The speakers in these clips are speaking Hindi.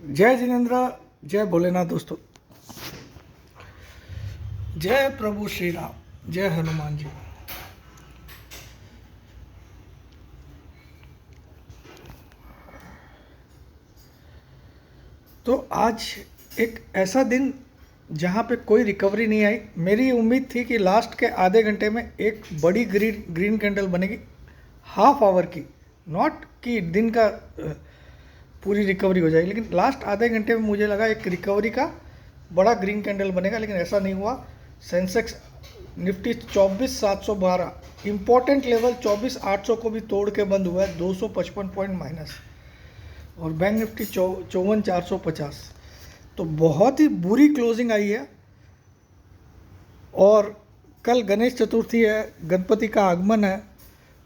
जय जिनेन्द्र, जय भोलेनाथ दोस्तों, जय प्रभु श्री राम, जय हनुमान जी। तो आज एक ऐसा दिन जहाँ पे कोई रिकवरी नहीं आई। मेरी उम्मीद थी कि लास्ट के आधे घंटे में एक बड़ी ग्रीन कैंडल बनेगी, हाफ आवर की, नॉट कि दिन का पूरी रिकवरी हो जाएगी, लेकिन लास्ट आधे घंटे में मुझे लगा एक रिकवरी का बड़ा ग्रीन कैंडल बनेगा, लेकिन ऐसा नहीं हुआ। सेंसेक्स निफ्टी 24,712 इंपॉर्टेंट लेवल 24,800 को भी तोड़ के बंद हुआ है, 255 पॉइंट माइनस। और बैंक निफ्टी 54,450। तो बहुत ही बुरी क्लोजिंग आई है। और कल गणेश चतुर्थी है, गणपति का आगमन है,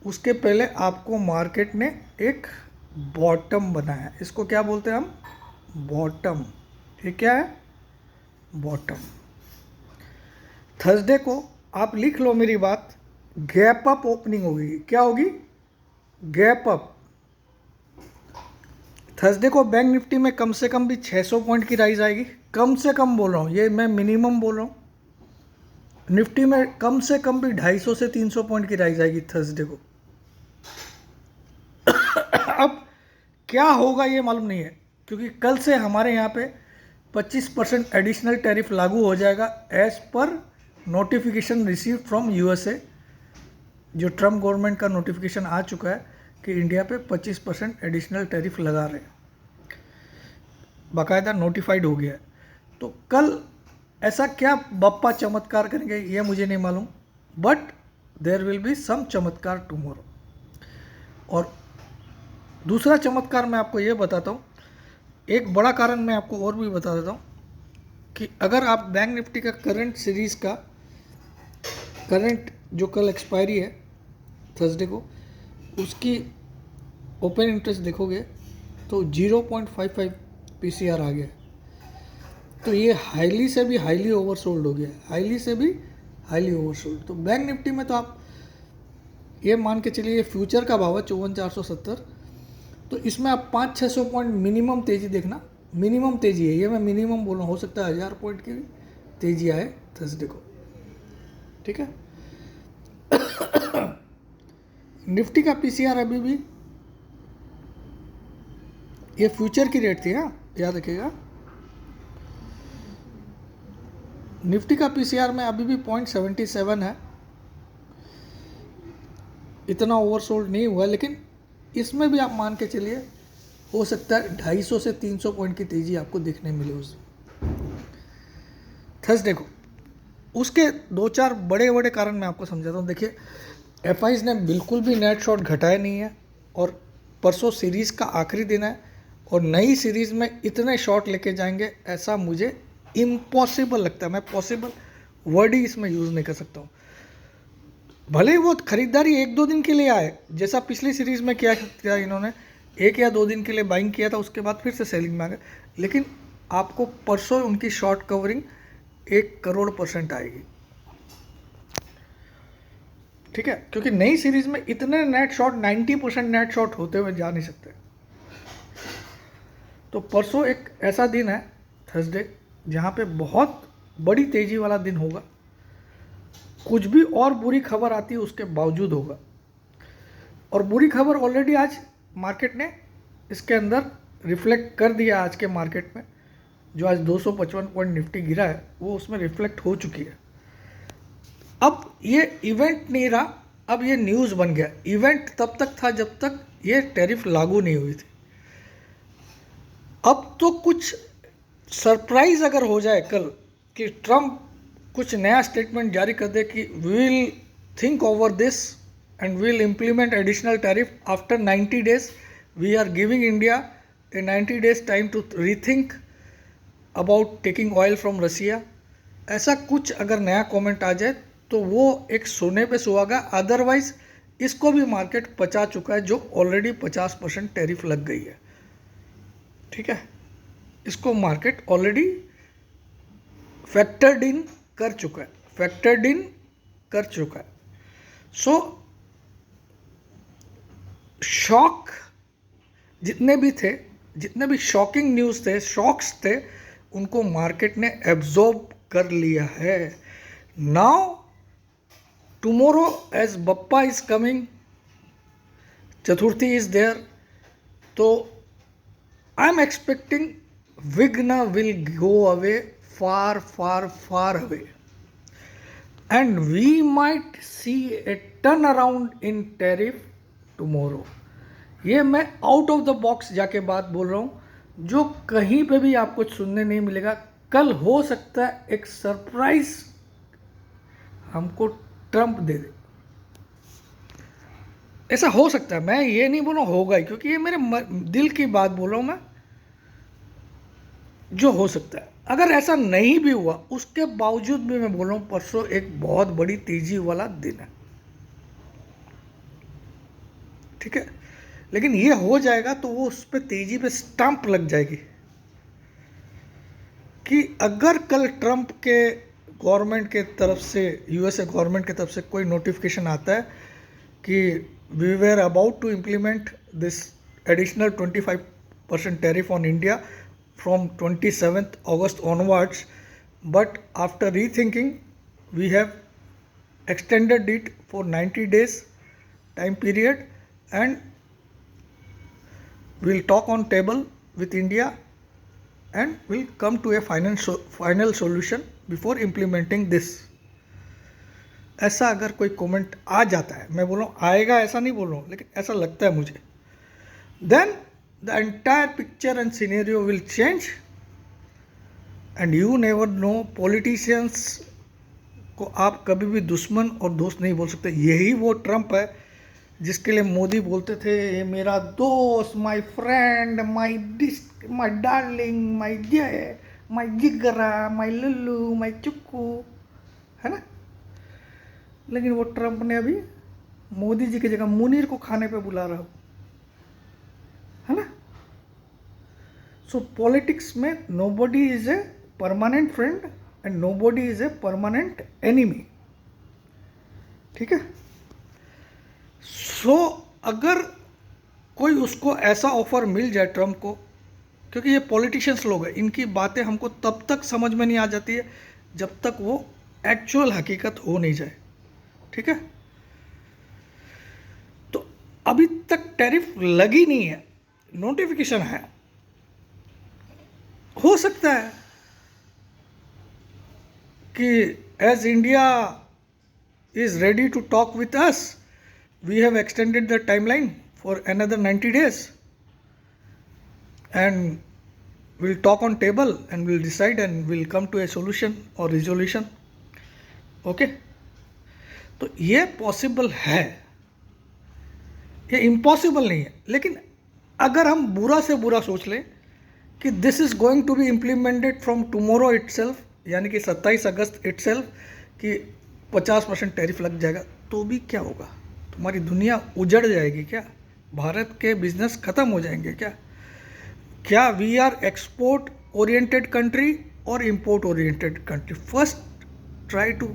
उसके पहले आपको मार्केट ने एक बॉटम बनाया है। इसको क्या बोलते हैं हम? बॉटम। ये क्या है? बॉटम। थर्सडे को आप लिख लो मेरी बात, गैप अप ओपनिंग होगी। क्या होगी? Gap up. थर्सडे को बैंक निफ्टी में कम से कम भी 600 पॉइंट की राइज आएगी। कम से कम बोल रहा हूँ, ये मैं मिनिमम बोल रहा हूँ। निफ्टी में कम से कम भी 250 से 300 पॉइंट की राइज आएगी थर्सडे को। अब क्या होगा ये मालूम नहीं है, क्योंकि कल से हमारे यहाँ पे 25% एडिशनल टैरिफ लागू हो जाएगा एज पर नोटिफिकेशन रिसीव फ्रॉम यूएसए। जो ट्रम्प गवर्नमेंट का नोटिफिकेशन आ चुका है कि इंडिया पे 25% एडिशनल टैरिफ लगा रहे हैं, बाकायदा नोटिफाइड हो गया है। तो कल ऐसा क्या बप्पा चमत्कार करेंगे ये मुझे नहीं मालूम, but there will be some चमत्कार टुमारो। और दूसरा चमत्कार मैं आपको ये बताता हूँ, एक बड़ा कारण मैं आपको और भी बता देता हूँ कि अगर आप बैंक निफ्टी का करंट सीरीज़ का करंट जो कल एक्सपायरी है थर्सडे को, उसकी ओपन इंटरेस्ट देखोगे तो 0.55 पीसीआर आ गया। तो ये हाईली से भी हाईली ओवरसोल्ड हो गया, हाईली से भी हाईली ओवरसोल्ड। तो बैंक निफ्टी में तो आप ये मान के चलिए, फ्यूचर का भाव है 54,470, तो इसमें आप 500-600 पॉइंट मिनिमम तेज़ी देखना। मिनिमम तेज़ी है, ये मैं मिनिमम बोल रहा हूँ, हो सकता है 1000 पॉइंट की तेज़ी आए थर्सडे को। ठीक है। निफ्टी का पीसीआर अभी भी, ये फ्यूचर की रेट थी, हाँ याद रखिएगा। निफ्टी का पीसीआर में अभी भी 0.77 है, इतना ओवरसोल्ड नहीं हुआ, लेकिन इसमें भी आप मान के चलिए हो सकता है 250 से 300 पॉइंट की तेज़ी आपको देखने मिले उस थर्सडे को। उसके दो चार बड़े बड़े कारण मैं आपको समझाता हूँ। देखिए, एफआईज ने बिल्कुल भी नेट शॉर्ट घटाया नहीं है, और परसों सीरीज़ का आखिरी दिन है, और नई सीरीज़ में इतने शॉर्ट लेके जाएंगे ऐसा मुझे इम्पॉसिबल लगता है। मैं पॉसिबल वर्ड ही इसमें यूज़ नहीं कर सकता हूँ। भले ही वो खरीदारी 1-2 दिन के लिए आए, जैसा पिछली सीरीज़ में किया इन्होंने, 1 या 2 दिन के लिए बाइंग किया था, उसके बाद फिर से सेलिंग में आ गए, लेकिन आपको परसों उनकी शॉर्ट कवरिंग 1 करोड़% आएगी। ठीक है, क्योंकि नई सीरीज में इतने नेट शॉर्ट, 90% नेट शॉर्ट होते हुए जा नहीं सकते। तो परसों एक ऐसा दिन है थर्सडे, जहाँ पे बहुत बड़ी तेजी वाला दिन होगा। कुछ भी और बुरी खबर आती है उसके बावजूद होगा, और बुरी खबर ऑलरेडी आज मार्केट ने इसके अंदर रिफ्लेक्ट कर दिया। आज के मार्केट में जो आज 255 पॉइंट निफ्टी गिरा है, वो उसमें रिफ्लेक्ट हो चुकी है। अब ये इवेंट नहीं रहा, अब ये न्यूज़ बन गया। इवेंट तब तक था जब तक ये टैरिफ लागू नहीं हुई थी। अब तो कुछ सरप्राइज अगर हो जाए कल कि ट्रम्प कुछ नया स्टेटमेंट जारी कर दे कि we will think over this and will implement additional tariff after 90 days, we are giving India a 90 days time to rethink about taking oil from Russia, ऐसा कुछ अगर नया कमेंट आ जाए तो वो एक सोने पे सुहागा। अदरवाइज इसको भी मार्केट पचा चुका है, जो ऑलरेडी 50% टैरिफ लग गई है। ठीक है, इसको मार्केट ऑलरेडी फैक्टर्ड इन कर चुका है, फैक्टर्ड इन कर चुका है। सो शॉक जितने भी थे जितने भी शॉकिंग न्यूज़ थे, शॉक्स थे, उनको मार्केट ने एब्जॉर्ब कर लिया है. Now tomorrow as Bappa is coming, Chaturthi is there, तो आई एम एक्सपेक्टिंग विघ्न will go away, far far far away, and we might see a turnaround in tariff tomorrow. ये मैं आउट ऑफ द बॉक्स जाके बात बोल रहा हूँ, जो कहीं पे भी आपको सुनने नहीं मिलेगा. कल हो सकता है एक सरप्राइज हमको ट्रंप दे दे, ऐसा हो सकता है. मैं ये नहीं बोल रहा होगा ही, क्योंकि ये मेरे दिल की बात बोल रहा हूँ मैं, जो हो सकता है. अगर ऐसा नहीं भी हुआ, उसके बावजूद भी मैं बोल रहा हूँ परसों एक बहुत बड़ी तेजी वाला दिन है. ठीक है, लेकिन ये हो जाएगा तो वो उस पर तेजी पे स्टैंप लग जाएगी कि अगर कल ट्रंप के गवर्नमेंट के तरफ से, यूएसए गवर्नमेंट की तरफ से कोई नोटिफिकेशन आता है कि we were about to implement this additional 25% tariff on India from 27th August onwards, but after rethinking we have extended it for 90 days time period, and we'll talk on table with India and we'll come to a final solution before implementing this. ऐसा अगर कोई कमेंट आ जाता है, मैं बोल रहा हूँ आएगा ऐसा नहीं बोल रहा हूँ, लेकिन ऐसा लगता है मुझे, then the entire picture and scenario will change, and you never know. Politicians को आप कभी भी दुश्मन और दोस्त नहीं बोल सकते. यही वो ट्रंप है जिसके लिए मोदी बोलते थे ये मेरा दोस्त, my friend, my darling, my जय, माय जिगरा, माय लुल्लू, माय चुक्कू, है ना. लेकिन वो ट्रंप ने अभी मोदी जी की जगह मुनीर को खाने पे बुला रहा है ना. सो पॉलिटिक्स में nobody is a permanent friend and nobody is a permanent enemy. ठीक है. सो अगर कोई उसको ऐसा ऑफर मिल जाए ट्रंप को, क्योंकि ये पॉलिटिशियंस लोग हैं, इनकी बातें हमको तब तक समझ में नहीं आ जाती है जब तक वो एक्चुअल हकीकत हो नहीं जाए. ठीक है. तो अभी तक टैरिफ लगी नहीं है, नोटिफिकेशन है. हो सकता है कि as India is ready to talk with us, we have extended the timeline for another 90 days and we'll talk on table and we'll decide and we'll come to a solution or resolution. Okay. तो ये पॉसिबल है, ये इम्पॉसिबल नहीं है. लेकिन अगर हम बुरा से बुरा सोच लें कि this is going to be implemented from tomorrow itself, यानी कि 27 अगस्त इटसेल्फ, कि 50% टैरिफ लग जाएगा, तो भी क्या होगा? तुम्हारी दुनिया उजड़ जाएगी क्या? भारत के बिजनेस ख़त्म हो जाएंगे क्या? क्या we are export oriented country और import oriented country? First try to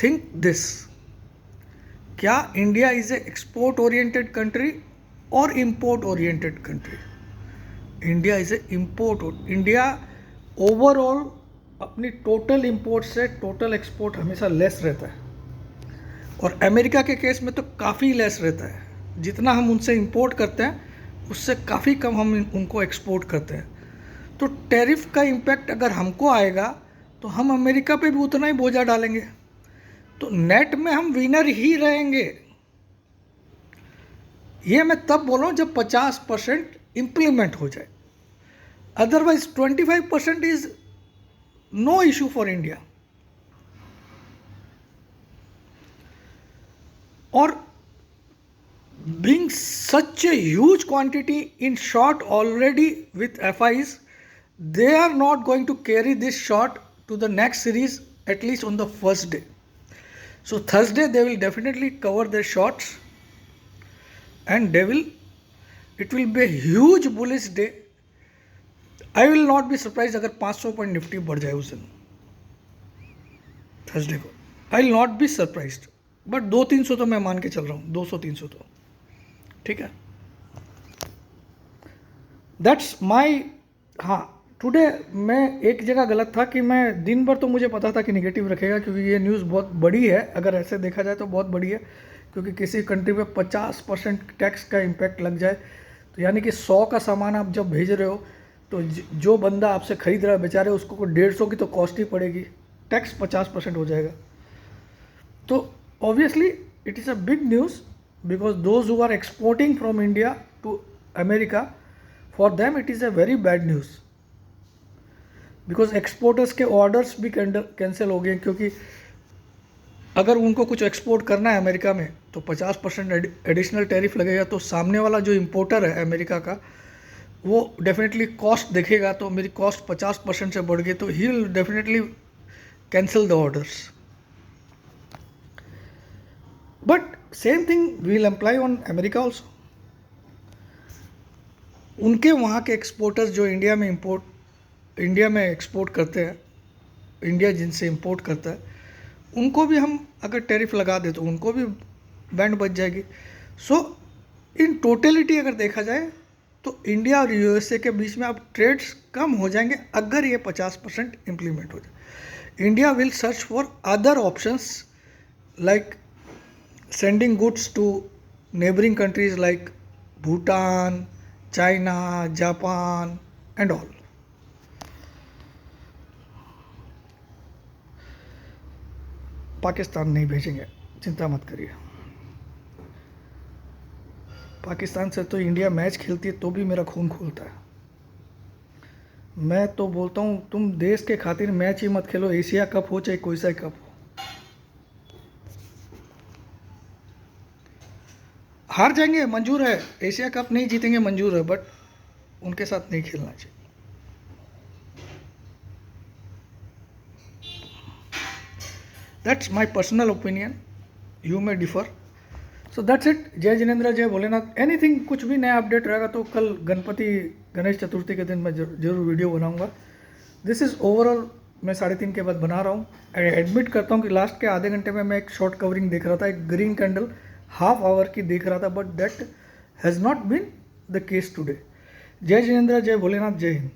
think this. क्या India is a export oriented country और import oriented country? India is a import. India overall अपनी टोटल इंपोर्ट से टोटल एक्सपोर्ट हमेशा लेस रहता है, और अमेरिका के केस में तो काफ़ी लेस रहता है. जितना हम उनसे इंपोर्ट करते हैं उससे काफ़ी कम हम उनको एक्सपोर्ट करते हैं. तो टैरिफ का इम्पैक्ट अगर हमको आएगा तो हम अमेरिका पे भी उतना ही बोझा डालेंगे. तो नेट में हम विनर ही रहेंगे. ये मैं तब बोल रहा हूँ जब 50% इम्प्लीमेंट हो जाए. Otherwise 25% is no issue for India. और being such a huge quantity in short already with FIs, they are not going to carry this short to the next series, at least on the first day. So Thursday they will definitely cover their shorts, and it will be a huge bullish day. I will not be surprised अगर 500 पॉइंट निफ्टी बढ़ जाए उस दिन थर्सडे को. I will not be surprised. But 200-300 तो मैं मान के चल रहा हूँ, 200-300 तो. ठीक है. That's my. हाँ, टुडे मैं एक जगह गलत था कि मैं दिन भर तो मुझे पता था कि निगेटिव रखेगा, क्योंकि ये न्यूज़ बहुत बड़ी है, अगर ऐसे देखा जाए तो बहुत बड़ी है, क्योंकि किसी कंट्री में 50% टैक्स का इम्पैक्ट लग जाए तो यानी कि 100 का सामान आप जब भेज रहे हो तो जो बंदा आपसे खरीद रहा है बेचारे उसको 150 की तो कॉस्ट ही पड़ेगी, टैक्स 50% हो जाएगा। तो obviously it is a big news because those who are exporting from India to America, for them it is a very bad news, because exporters के ऑर्डर्स भी कैंसिल हो गए, क्योंकि अगर उनको कुछ एक्सपोर्ट करना है अमेरिका में तो 50% एडिशनल टैरिफ लगेगा, तो सामने वाला जो इम्पोर्टर है अमेरिका का वो डेफिनेटली कॉस्ट देखेगा, तो मेरी कॉस्ट 50% से बढ़ गई, तो he will definitely cancel the orders. But same thing will apply on America also. उनके वहाँ के एक्सपोर्टर्स जो इंडिया में एक्सपोर्ट करते हैं, इंडिया जिनसे इंपोर्ट करता है, उनको भी हम अगर टैरिफ लगा दे तो उनको भी बैंड बच जाएगी। सो इन टोटलिटी अगर देखा जाए तो इंडिया और यूएसए के बीच में अब ट्रेड्स कम हो जाएंगे अगर ये 50% इम्प्लीमेंट हो जाए। India will search for other options like sending goods to neighbouring countries like Bhutan, China, Japan and all. Pakistan नहीं भेजेंगे, चिंता मत करिए। पाकिस्तान से तो इंडिया मैच खेलती है तो भी मेरा खून खोलता है। मैं तो बोलता हूँ तुम देश के खातिर मैच ही मत खेलो, एशिया कप हो चाहे कोई सा कप हो। हार जाएंगे मंजूर है, एशिया कप नहीं जीतेंगे मंजूर है, बट उनके साथ नहीं खेलना चाहिए। That's my personal opinion, you may differ. So that's it. जय जिनेंद्र, जय भोलेनाथ। एनीथिंग कुछ भी नया अपडेट रहेगा तो कल गणेश चतुर्थी के दिन मैं जरूर वीडियो बनाऊंगा। दिस इज़ ओवरऑल मैं 3:30 के बाद बना रहा हूँ। एडमिट करता हूँ कि लास्ट के आधे घंटे में मैं एक शॉर्ट कवरिंग देख रहा था, एक ग्रीन कैंडल हाफ आवर की देख रहा था, but that has not been the case today. जय जिनेंद्र, जय भोलेनाथ, जय हिंद।